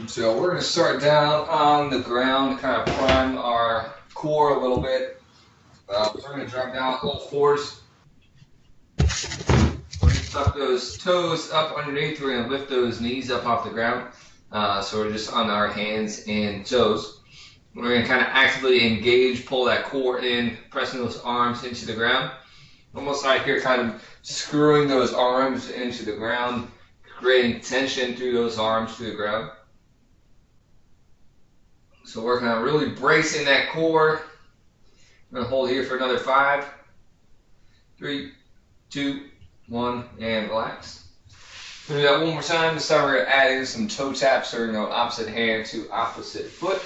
So we're going to start down on the ground, kind of prime our core a little bit. We're going to drop down all fours. We're going to tuck those toes up underneath. We're going to lift those knees up off the ground. So we're just on our hands and toes. We're going to kind of actively engage, pull that core in, pressing those arms into the ground. Almost like you're kind of screwing those arms into the ground, creating tension through those arms to the ground. So working on really bracing that core. I'm going to hold here for another 5, 3, 2, 1, and relax. We'll do that one more time. This time we're going to add in some toe taps, so we're going to go opposite hand to opposite foot.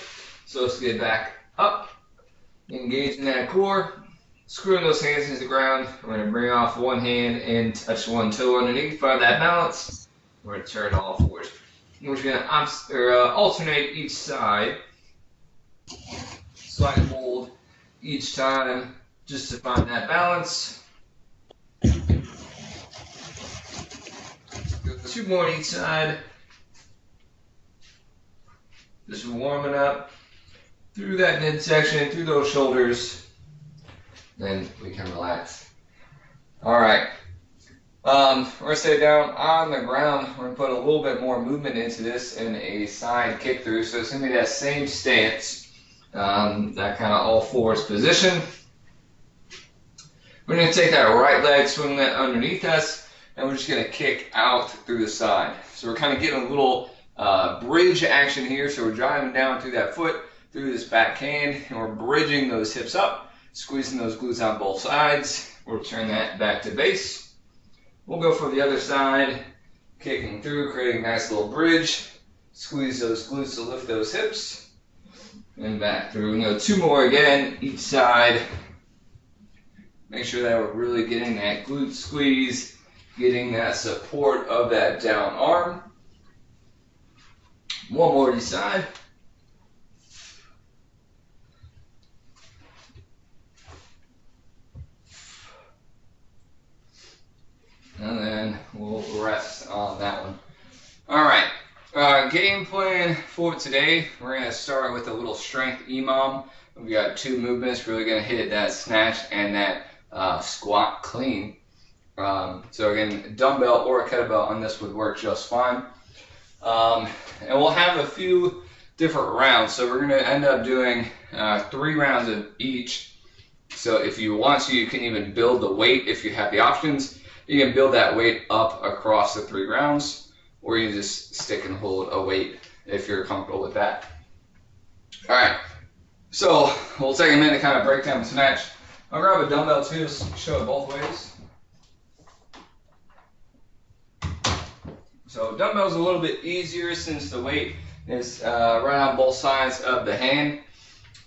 So let's get back up, engaging that core, screwing those hands into the ground. We're going to bring off one hand and touch one toe underneath, find that balance. We're going to turn all fours. And we're going to alternate each side. Slight hold each time just to find that balance. 2 more on each side. Just warming up through that midsection, through those shoulders. Then we can relax. All right. We're going to stay down on the ground. We're going to put a little bit more movement into this in a side kick through. So it's going to be that same stance, that kind of all fours position. We're going to take that right leg, swing that underneath us, and we're just going to kick out through the side. So we're kind of getting a little bridge action here. So we're driving down through that foot, through this back hand, and we're bridging those hips up, squeezing those glutes on both sides. We'll turn that back to base. We'll go for the other side, kicking through, creating a nice little bridge. Squeeze those glutes to lift those hips. And back through. You know, 2 more again, each side. Make sure that we're really getting that glute squeeze, getting that support of that down arm. 1 more each side. And then we'll rest on that one. All right. Game plan for today, we're going to start with a little strength EMOM. We've got 2 movements. We're really going to hit that snatch and that squat clean. So again, dumbbell or a kettlebell on this would work just fine. And we'll have a few different rounds. So we're going to end up doing 3 rounds of each. So if you want to, you can even build the weight if you have the options. You can build that weight up across the 3 rounds, or you just stick and hold a weight if you're comfortable with that. All right, so we'll take a minute to kind of break down the snatch. I'll grab a dumbbell too, just show it both ways. So dumbbell's a little bit easier since the weight is right on both sides of the hand.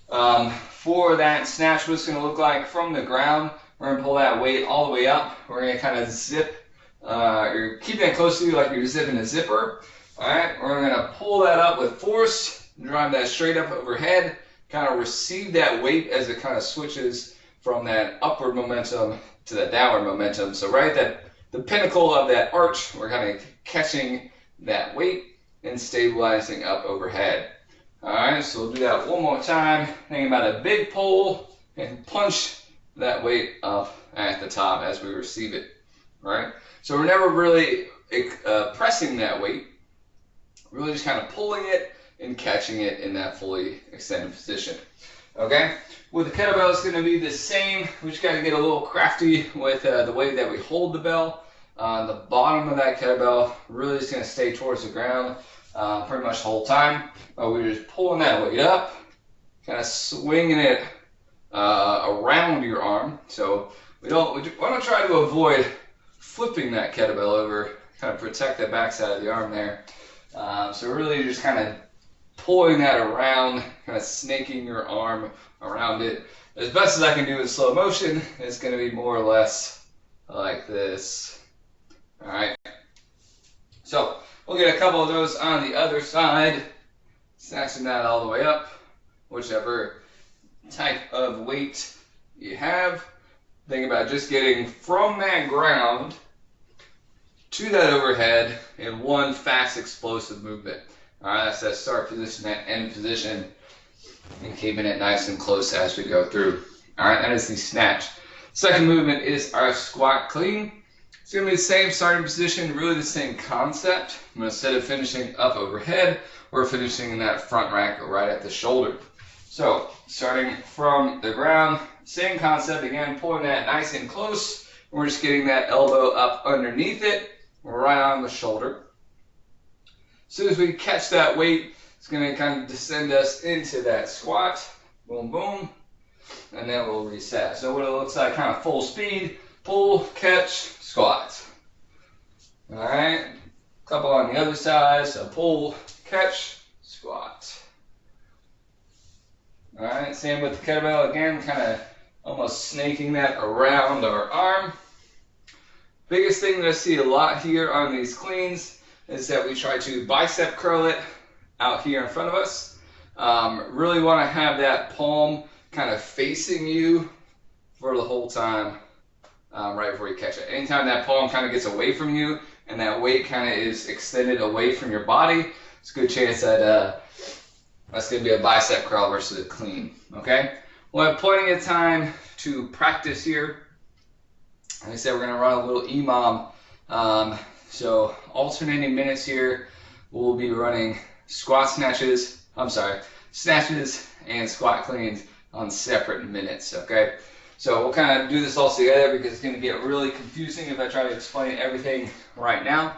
For that snatch, what it's going to look like from the ground, we're going to pull that weight all the way up. We're going to kind of zip, you're keeping it close to you like you're zipping a zipper. All right, we're going to pull that up with force, drive that straight up overhead, kind of receive that weight as it kind of switches from that upward momentum to the downward momentum. So right at the pinnacle of that arch, we're kind of catching that weight and stabilizing up overhead. All right, so we'll do that one more time. Thinking about a big pull and punch that weight up at the top as we receive it, right? So we're never really pressing that weight, really just kind of pulling it and catching it in that fully extended position, okay? With the kettlebell, it's going to be the same. We just got to get a little crafty with the way that we hold the bell. The bottom of that kettlebell really is going to stay towards the ground pretty much the whole time. We're just pulling that weight up, kind of swinging it around your arm. So we want to try to avoid flipping that kettlebell over, kind of protect the backside of the arm there. So really just kind of pulling that around, kind of snaking your arm around it. As best as I can do in slow motion, it's going to be more or less like this. All right. So we'll get a couple of those on the other side, snatching that all the way up, whichever type of weight you have. Think about just getting from that ground to that overhead in one fast explosive movement. All right, that's that start position, that end position, and keeping it nice and close as we go through. All right, that is the snatch. Second movement is our squat clean. It's going to be the same starting position, really the same concept. Instead of finishing up overhead, we're finishing in that front rack right at the shoulder. So starting from the ground, same concept, again, pulling that nice and close. We're just getting that elbow up underneath it, right on the shoulder. As soon as we catch that weight, it's going to kind of descend us into that squat. Boom, boom. And then we'll reset. So what it looks like, kind of full speed, pull, catch, squat. All right. Couple on the other side. So pull, catch, squat. All right. Same with the kettlebell. Again, kind of almost snaking that around our arm. Biggest thing that I see a lot here on these cleans is that we try to bicep curl it out here in front of us. Really want to have that palm kind of facing you for the whole time right before you catch it. Anytime that palm kind of gets away from you and that weight kind of is extended away from your body, it's a good chance that that's going to be a bicep curl versus a clean, okay? We'll have plenty of time to practice here. Like I said, we're going to run a little EMOM. So alternating minutes here, we'll be running snatches and squat cleans on separate minutes, okay? So we'll kind of do this all together because it's going to get really confusing if I try to explain everything right now.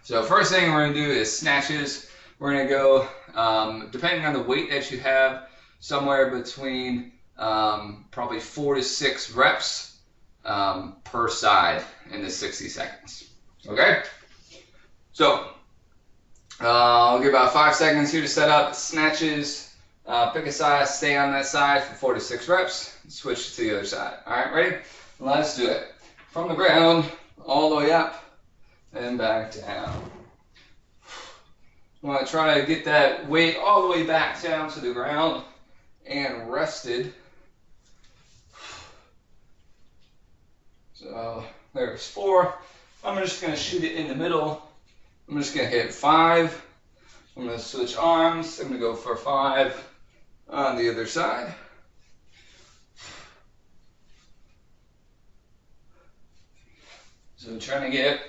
So first thing we're going to do is snatches. We're going to go, depending on the weight that you have, somewhere between probably 4 to 6 reps per side in the 60 seconds. Okay? So, I'll give about 5 seconds here to set up snatches. Pick a side, stay on that side for 4 to 6 reps, switch to the other side. All right, ready? Let's do it. From the ground, all the way up, and back down. I want to try to get that weight all the way back down to the ground and rested. So, there's 4. I'm just going to shoot it in the middle. I'm just going to hit 5. I'm going to switch arms. I'm going to go for 5 on the other side. So I'm trying to get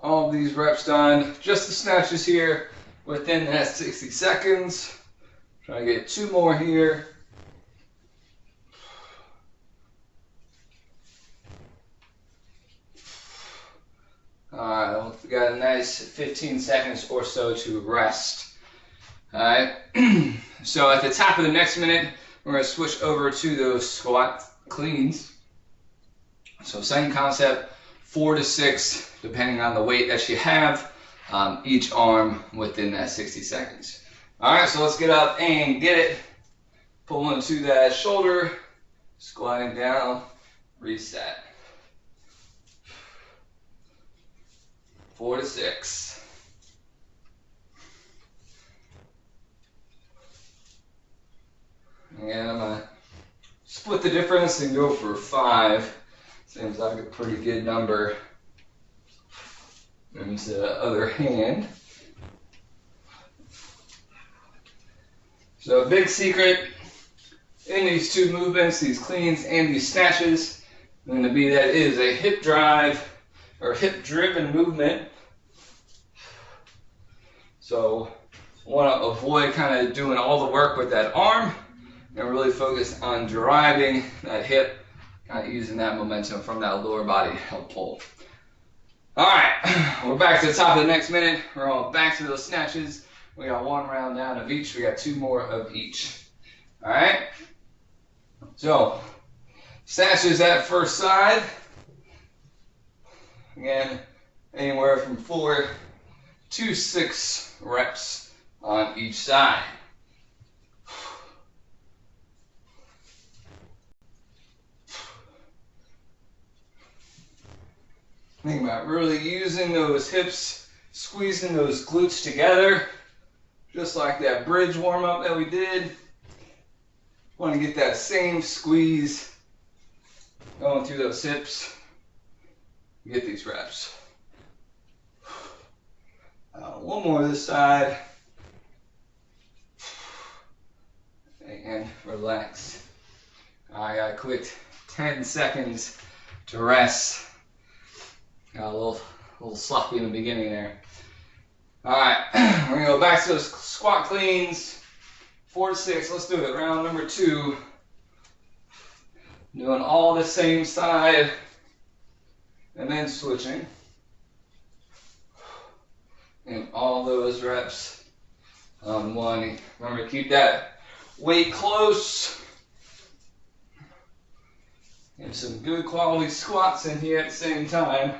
all of these reps done. Just the snatches here within that 60 seconds. Trying to get 2 more here. Alright, we got a nice 15 seconds or so to rest. Alright, so at the top of the next minute, we're going to switch over to those squat cleans. So same concept, 4 to 6, depending on the weight that you have, each arm within that 60 seconds. Alright, so let's get up and get it. Pull into that shoulder, squatting down, reset. 4 to 6. And I'm going to split the difference and go for 5. Seems like a pretty good number. Into the other hand. So a big secret in these 2 movements, these cleans and these snatches, is going to be that it is a hip drive or hip driven movement. So want to avoid kind of doing all the work with that arm and really focus on driving that hip, kind of using that momentum from that lower body to help pull. All right, we're back to the top of the next minute. We're going back to those snatches. We got 1 round down of each. We got 2 more of each. All right. So snatches that first side. Again, anywhere from 4 to 6 reps on each side. Think about really using those hips, squeezing those glutes together, just like that bridge warm-up that we did. Want to get that same squeeze going through those hips. Get these reps. One more this side. And relax. I got a quick 10 seconds to rest. Got a little sloppy in the beginning there. Alright, we're going to go back to those squat cleans. 4 to 6, let's do it. Round number 2. Doing all the same side. And then switching. And all those reps on one. Remember to keep that weight close. And some good quality squats in here at the same time.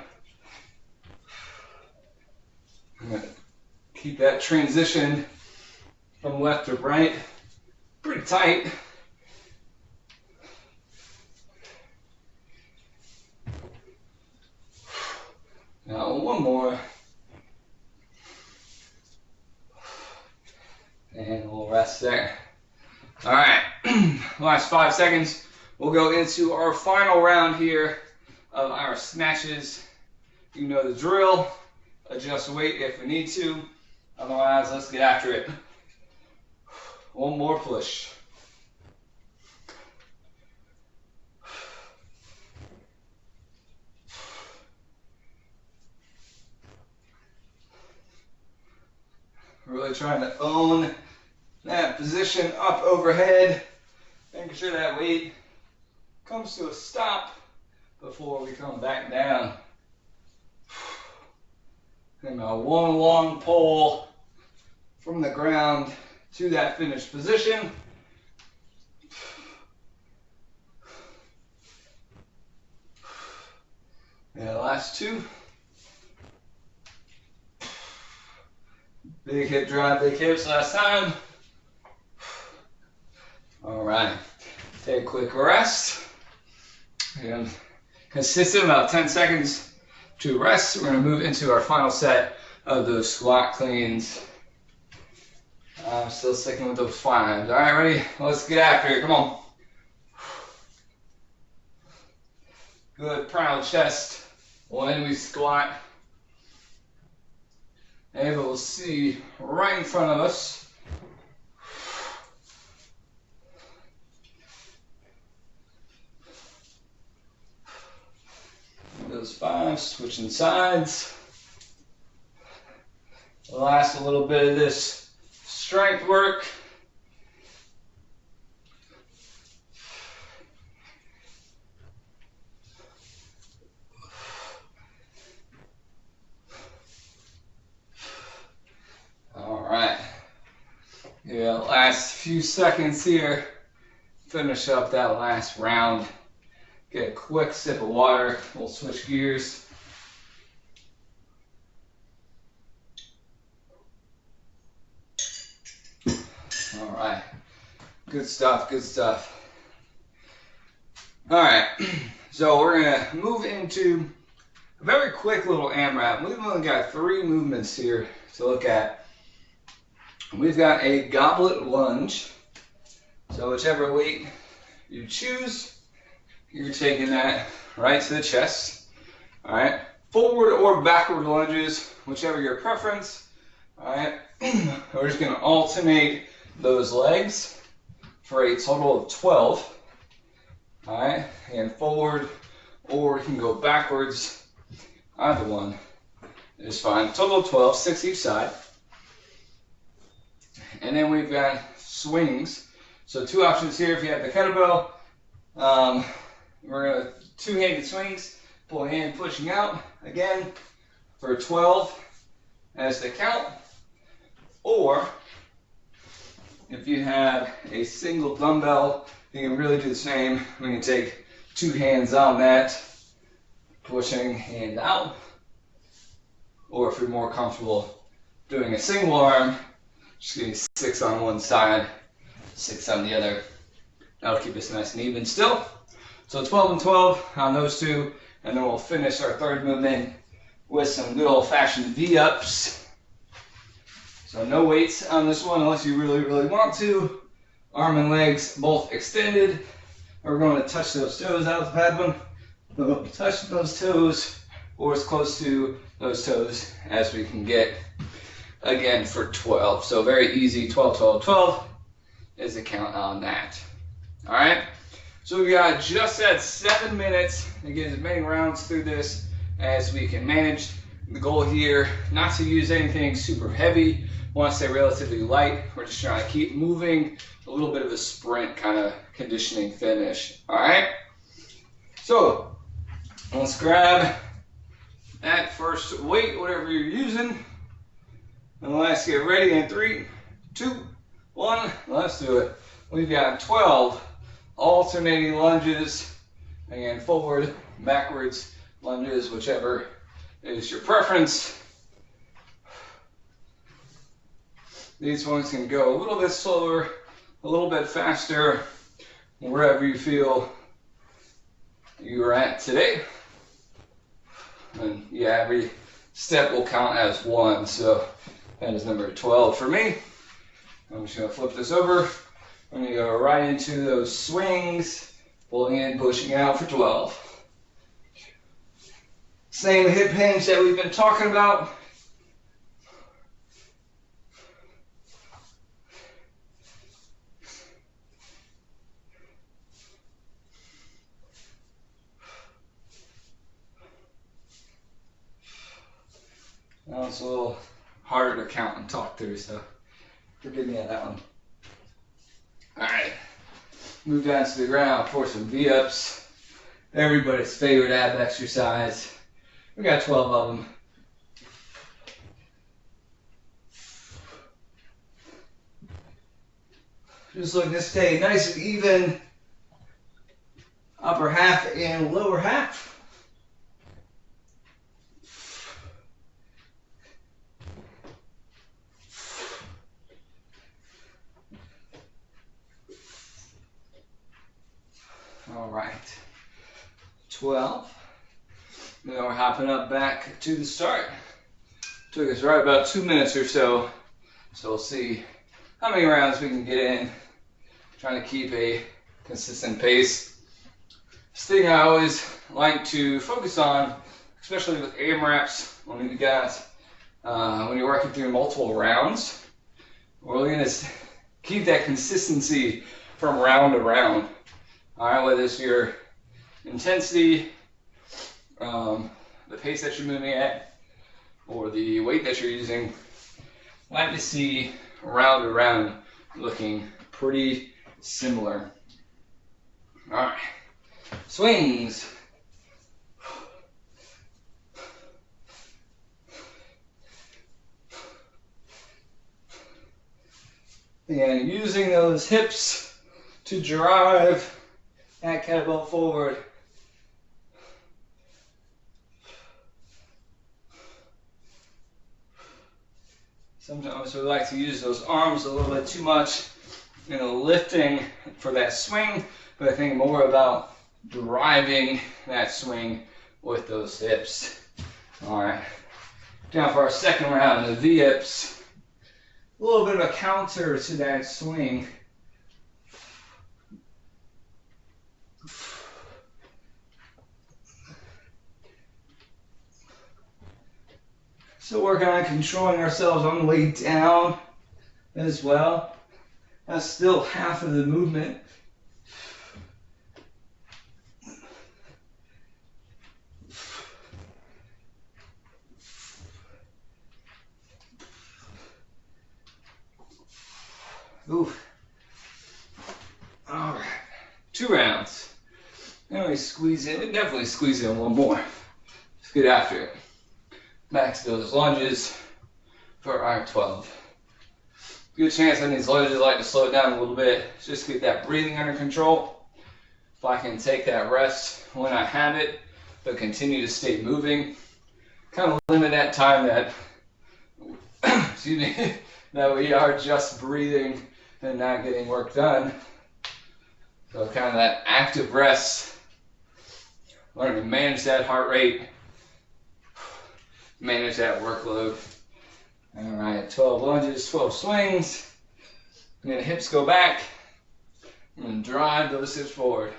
I'm going to keep that transition from left to right pretty tight. Now one more. And we'll rest there. All right, last 5 seconds. We'll go into our final round here of our snatches. You know the drill. Adjust weight if we need to. Otherwise, let's get after it. One more push. Really trying to own that position up overhead, making sure that weight comes to a stop before we come back down. And now one long pull from the ground to that finished position. And the last 2. Big hip drive, big hips last time. All right, take a quick rest. And consistent, about 10 seconds to rest. We're gonna move into our final set of those squat cleans. I'm still sticking with those 5s. All right, ready? Let's get after it, come on. Good, proud chest when we squat. Able to see right in front of us. Those 5, switching sides. Last a little bit of this strength work. All right. Yeah, last few seconds here. Finish up that last round. Get a quick sip of water. We'll switch gears. All right. Good stuff, good stuff. All right. So we're going to move into a very quick little AMRAP. We've only got 3 movements here to look at. We've got a goblet lunge. So whichever weight you choose, you're taking that right to the chest. All right. Forward or backward lunges, whichever your preference. All right. We're just going to alternate those legs for a total of 12. All right. And forward, or you can go backwards. Either one is fine. Total of 12, 6 each side. And then we've got swings. So 2 options here. If you have the kettlebell, we're going to 2-handed swings, pulling in, pushing out. Again, for 12 as the count. Or if you have a single dumbbell, you can really do the same. We can take 2 hands on that, pushing hand out. Or if you're more comfortable doing a single arm, just getting 6 on one side, 6 on the other. That'll keep us nice and even still. So 12 and 12 on those 2, and then we'll finish our 3rd movement with some good old-fashioned V-ups. So no weights on this one unless you really, really want to. Arm and legs both extended. We're going to touch those toes out of the pad one. We'll touch those toes or as close to those toes as we can get. again for 12. So very easy, 12, 12, 12 is the count on that. All right, so we got just at 7 minutes and get as many rounds through this as we can manage. The goal here, not to use anything super heavy, want to stay relatively light. We're just trying to keep moving, a little bit of a sprint kind of conditioning finish. All right, so let's grab that first weight, whatever you're using, and let's get ready in 3, 2, 1, let's do it. We've got 12 alternating lunges, again, forward, backwards lunges, whichever is your preference. These ones can go a little bit slower, a little bit faster, wherever you feel you are at today. And yeah, every step will count as 1, so that is number 12 for me. I'm just going to flip this over. I'm going to go right into those swings, pulling in, pushing out for 12. Same hip hinge that we've been talking about. Now it's a little harder to count and talk through, so forgive me on that one. All right, move down to the ground for some V-ups. Everybody's favorite ab exercise. We got 12 of them. Just looking to stay nice and even. Upper half and lower half. All right, 12. Now we're hopping up back to the start. Took us right about 2 minutes or so. So we'll see how many rounds we can get in. Trying to keep a consistent pace. This thing I always like to focus on, especially with AMRAPs, when you got when you're working through multiple rounds, we're going to keep that consistency from round to round. All right, whether it's your intensity, the pace that you're moving at, or the weight that you're using, I like to see round to round looking pretty similar. All right, swings. And using those hips to drive that kettlebell forward. Sometimes we like to use those arms a little bit too much, lifting for that swing, but I think more about driving that swing with those hips. All right, down for our second round, the V-hips. A little bit of a counter to that swing. So working on controlling ourselves on the way down as well. That's still half of the movement. Ooh. All right, 2 rounds. Now we squeeze in, definitely squeeze in one more. Let's get after it. Back to those lunges for our 12. Good chance on these lunges I like to slow it down a little bit, just get that breathing under control. If I can take that rest when I have it, but continue to stay moving, kind of limit that time that, excuse me, that we are just breathing and not getting work done. So kind of that active rest, learning to manage that heart rate, manage that workload. All right, 12 lunges, 12 swings. And then hips go back and drive those hips forward.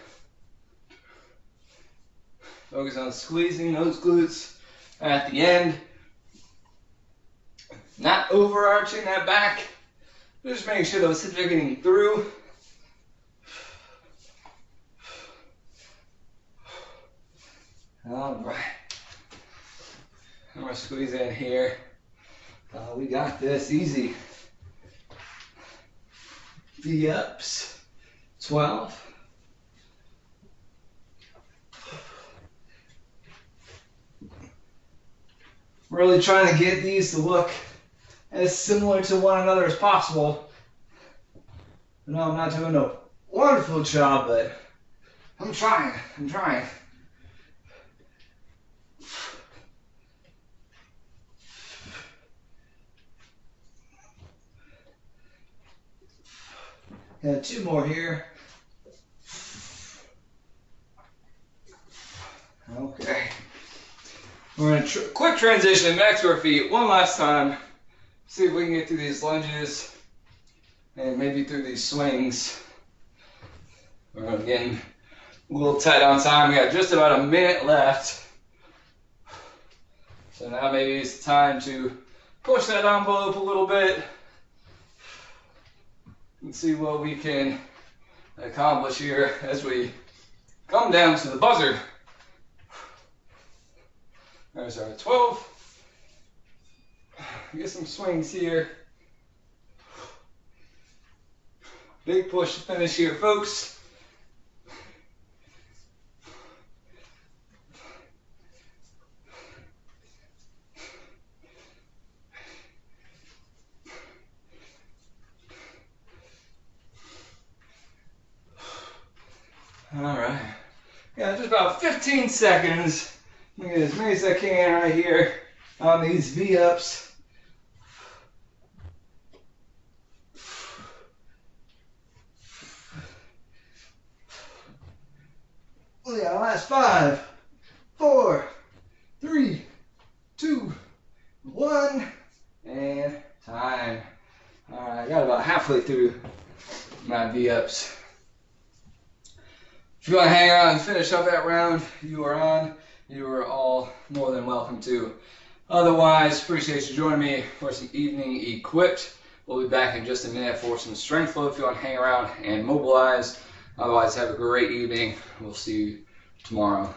Focus on squeezing those glutes at the end. Not overarching that back, just making sure those hips are getting through. All right. I'm gonna squeeze in here. We got this, easy. V-ups, 12. Really trying to get these to look as similar to one another as possible. I know I'm not doing a wonderful job, but I'm trying. Got 2 more here. Okay. We're going to quick transition back to our feet one last time. See if we can get through these lunges and maybe through these swings. We're getting a little tight on time. We got just about a minute left. So now maybe it's time to push that envelope a little bit and see what we can accomplish here as we come down to the buzzer. There's our 12. Get some swings here. Big push to finish here, folks. All right. Yeah, just about 15 seconds. I'm gonna get as many as I can right here on these V-ups. We got last 5, 4, 3, 2, 1, and time. All right, I got about halfway through my V-ups. If you want to hang around and finish up that round, you are on. You are all more than welcome to. Otherwise, appreciate you joining me for some evening equipped. We'll be back in just a minute for some strength flow if you want to hang around and mobilize. Otherwise, have a great evening. We'll see you tomorrow.